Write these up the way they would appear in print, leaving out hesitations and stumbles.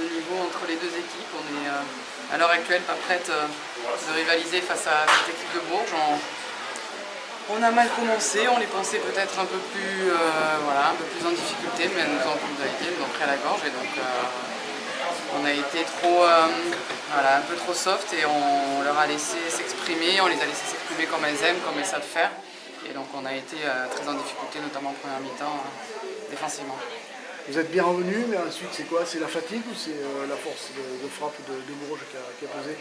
de niveau entre les deux équipes. On est à l'heure actuelle pas prête de rivaliser face à cette équipe de Bourges. On a mal commencé, on les pensait peut-être un peu plus, un peu plus en difficulté, mais elles nous ont pris à la gorge et donc on a été trop, un peu trop soft et on leur a laissé s'exprimer, on les a laissé s'exprimer comme elles aiment, comme elles savent faire. Et donc on a été très en difficulté, notamment en première mi-temps, défensivement. Vous êtes bien revenu, mais ensuite c'est quoi? C'est la fatigue ou c'est la force de frappe de Bourges qui a pesé?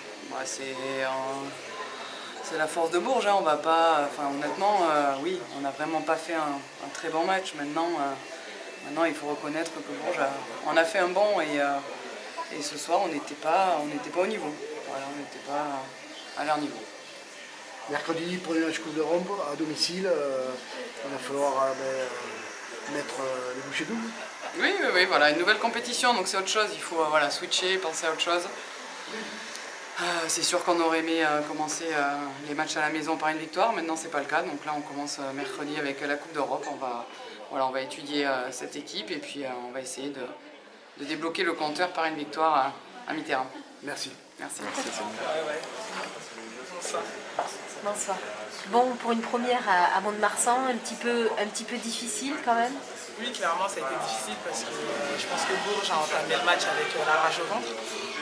C'est la force de Bourges, hein. On va pas, honnêtement, oui, on n'a vraiment pas fait un très bon match. Maintenant, il faut reconnaître que Bourges on a fait un bon et ce soir on n'était pas au niveau. Voilà, on n'était pas à leur niveau. Mercredi, premier match Coupe d'Europe à domicile, il va falloir mettre les bouchées doubles. Oui, voilà, une nouvelle compétition, donc c'est autre chose, il faut switcher, penser à autre chose. C'est sûr qu'on aurait aimé commencer les matchs à la maison par une victoire, maintenant c'est pas le cas, donc là on commence mercredi avec la Coupe d'Europe, on va étudier cette équipe et puis on va essayer de débloquer le compteur par une victoire à mi-terrain. Merci. Merci. Bonsoir. Bon, pour une première à Mont-de-Marsan, un petit peu difficile quand même. Oui, clairement, ça a été difficile parce que je pense que Bourges a entamé le match avec la rage au ventre.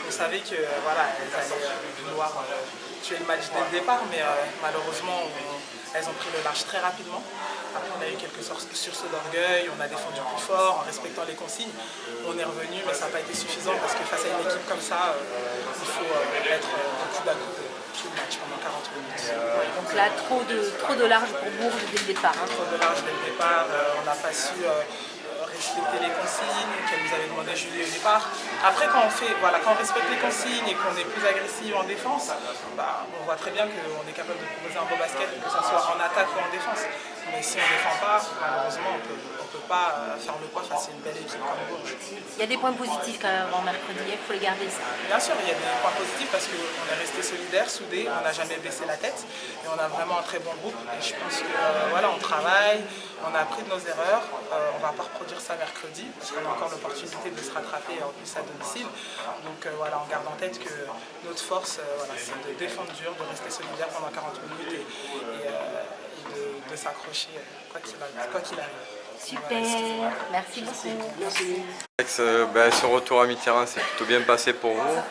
On savait que elles allaient vouloir tuer le match dès le départ, mais malheureusement, elles ont pris le large très rapidement. Après, on a eu quelques sursauts d'orgueil, on a défendu plus fort en respectant les consignes. On est revenu, mais ça n'a pas été suffisant parce que face à une équipe comme ça, il faut être au coup d'à coup tout le match pendant 40 minutes. Donc là, trop de large pour Bourges dès le départ. Hein. Trop de large dès le départ, on n'a pas su respecter les consignes qu'elle nous avait demandé Julie au départ. Après, quand on respecte les consignes et qu'on est plus agressif en défense, on voit très bien qu'on est capable de proposer un beau basket, que ce soit en attaque ou en défense. Mais si on ne défend pas, malheureusement, on ne peut pas faire le poids face à une belle équipe comme Bourges. Il y a des points positifs quand même avant mercredi, il faut les garder ça. Bien sûr, il y a des points positifs parce qu'on est resté solidaires, soudés, on n'a jamais baissé la tête et on a vraiment un très bon groupe. Et je pense que on travaille, on a appris de nos erreurs, on ne va pas reproduire ça mercredi parce qu'on a encore l'opportunité de se rattraper en plus à domicile. Donc on garde en tête que notre force, c'est de défendre dur, de rester solidaire pendant 40 minutes et de s'accrocher quoi qu'il arrive. Super, merci beaucoup. Merci. Ce retour à mi-terrain s'est plutôt bien passé pour vous.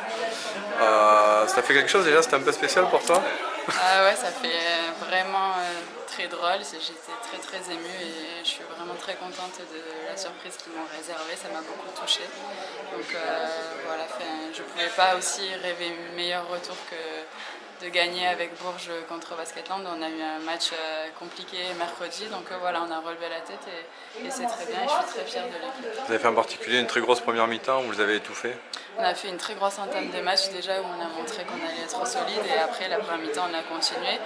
Ça fait quelque chose déjà, c'était un peu spécial pour toi? Ouais, ça fait vraiment très drôle, j'étais très émue et je suis vraiment très contente de la surprise qu'ils m'ont réservée, ça m'a beaucoup touchée. Donc je ne pouvais pas aussi rêver meilleur retour que de gagner avec Bourges contre Basketland. On a eu un match compliqué mercredi, donc on a relevé la tête et c'est très bien et je suis très fière de l'équipe. Vous avez fait en particulier une très grosse première mi-temps où vous avez étouffé? On a fait une très grosse entame de match déjà où on a montré qu'on allait être solide et après la première mi-temps on a continué.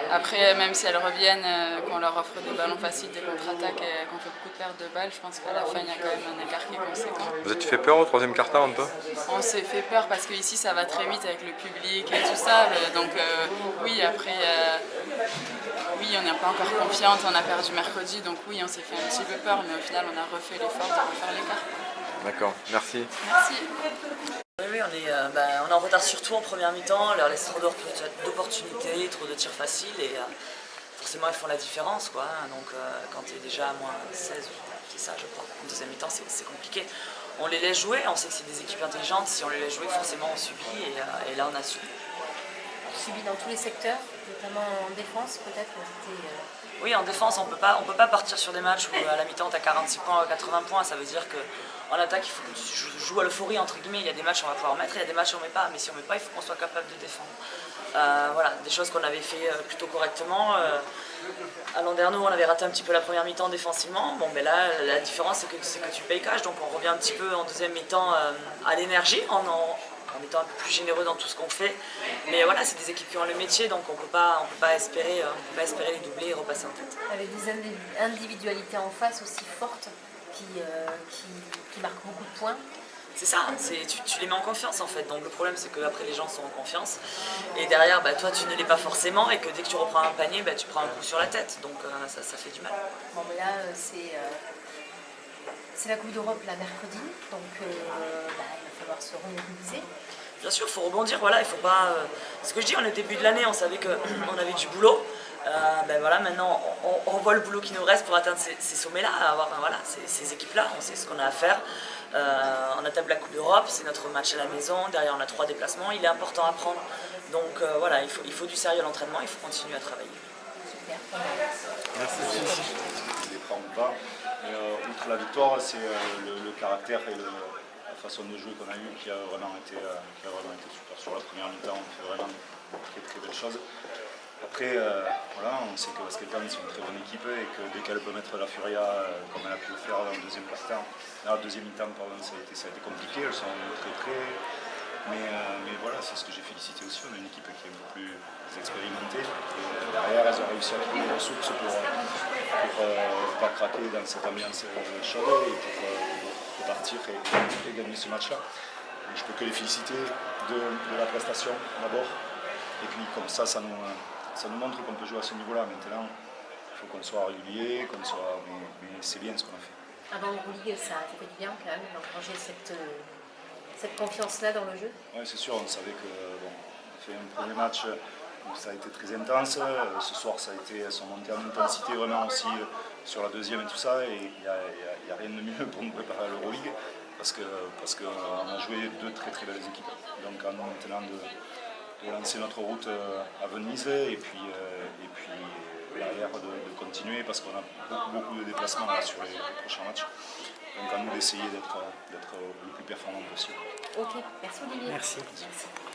Après même si elles reviennent, qu'on leur offre des ballons faciles, des contre-attaques et qu'on fait beaucoup de pertes de balles, je pense qu'à la fin il y a quand même un écart qui est conséquent. Vous êtes fait peur au troisième quart-temps un peu? On s'est fait peur parce qu'ici ça va très vite avec le public et tout ça, donc oui après on n'est pas encore confiante, on a perdu mercredi donc oui on s'est fait un petit peu peur mais au final on a refait l'effort de refaire l'écart. D'accord, merci. Merci. Oui, on est en retard surtout en première mi-temps, on leur laisse trop d'opportunités, trop de tirs faciles et forcément ils font la différence quoi. Donc quand tu es déjà à moins 16, c'est ça je crois, en deuxième mi-temps c'est compliqué. On les laisse jouer, on sait que c'est des équipes intelligentes, si on les laisse jouer forcément on subit et là on a subi. Subi dans tous les secteurs, notamment en défense peut-être. Oui, en défense, on peut pas partir sur des matchs où à la mi-temps tu as 46 points ou 80 points, ça veut dire qu'en attaque il faut que tu joues à l'euphorie entre guillemets, il y a des matchs où on va pouvoir mettre, il y a des matchs où on met pas, mais si on met pas il faut qu'on soit capable de défendre. Des choses qu'on avait fait plutôt correctement. À Landerneau on avait raté un petit peu la première mi-temps défensivement, là la différence c'est que tu payes cash, donc on revient un petit peu en deuxième mi-temps à l'énergie, en étant un peu plus généreux dans tout ce qu'on fait. Mais c'est des équipes qui ont le métier, donc on peut pas espérer les doubler et repasser en tête. Avec des individualités en face aussi fortes qui marquent beaucoup de points. C'est ça, tu les mets en confiance en fait. Donc le problème c'est qu'après les gens sont en confiance. Et derrière, toi tu ne l'es pas forcément et que dès que tu reprends un panier, tu prends un coup sur la tête. Donc ça fait du mal. Bon mais là C'est la Coupe d'Europe la mercredi, donc il va falloir se remobiliser. Bien sûr, il faut rebondir, voilà, il faut pas... ce que je dis, on est au début de l'année, on savait qu'on avait du boulot. Voilà, maintenant, on voit le boulot qui nous reste pour atteindre ces sommets-là, avoir voilà, ces équipes-là, on sait ce qu'on a à faire. On attaque la Coupe d'Europe, c'est notre match à la maison, derrière on a 3 déplacements, il est important à prendre. Donc voilà, il faut du sérieux à l'entraînement, il faut continuer à travailler. Super. Merci. Je ne les prends pas. Mais outre la victoire, c'est le caractère et la façon de jouer qu'on a eu qui a vraiment été super. Sur la première mi-temps, on fait vraiment de très belles choses. Après, voilà, on sait que Basketown c'est une très bonne équipe et que dès qu'elle peut mettre la Furia comme elle a pu le faire dans le deuxième mi-temps, ça a été compliqué, elles sont très près. Mais voilà, c'est ce que j'ai félicité aussi. On a une équipe qui est un peu plus expérimentée. Et derrière, elles ont réussi à trouver les ressources pour pas craquer dans cette ambiance chaude et pour partir et gagner ce match-là. Je peux que les féliciter de la prestation d'abord. Et puis comme ça nous montre qu'on peut jouer à ce niveau-là. Maintenant, il faut qu'on soit régulier, mais c'est bien ce qu'on a fait. Avant l'Euroleague, ça fait du bien quand même d'engranger cette confiance-là dans le jeu. Oui, c'est sûr, on savait que on a fait un premier match où ça a été très intense. Ce soir, sont montés en intensité vraiment aussi sur la deuxième et tout ça. Et il n'y a rien de mieux pour nous préparer à l'Euroleague parce qu'on a joué 2 très belles équipes. Donc à nous maintenant de lancer notre route à Venise et puis derrière de continuer parce qu'on a beaucoup de déplacements là, sur les prochains matchs. Donc à nous d'essayer d'être le plus performant possible. Ok, merci Olivier. Merci.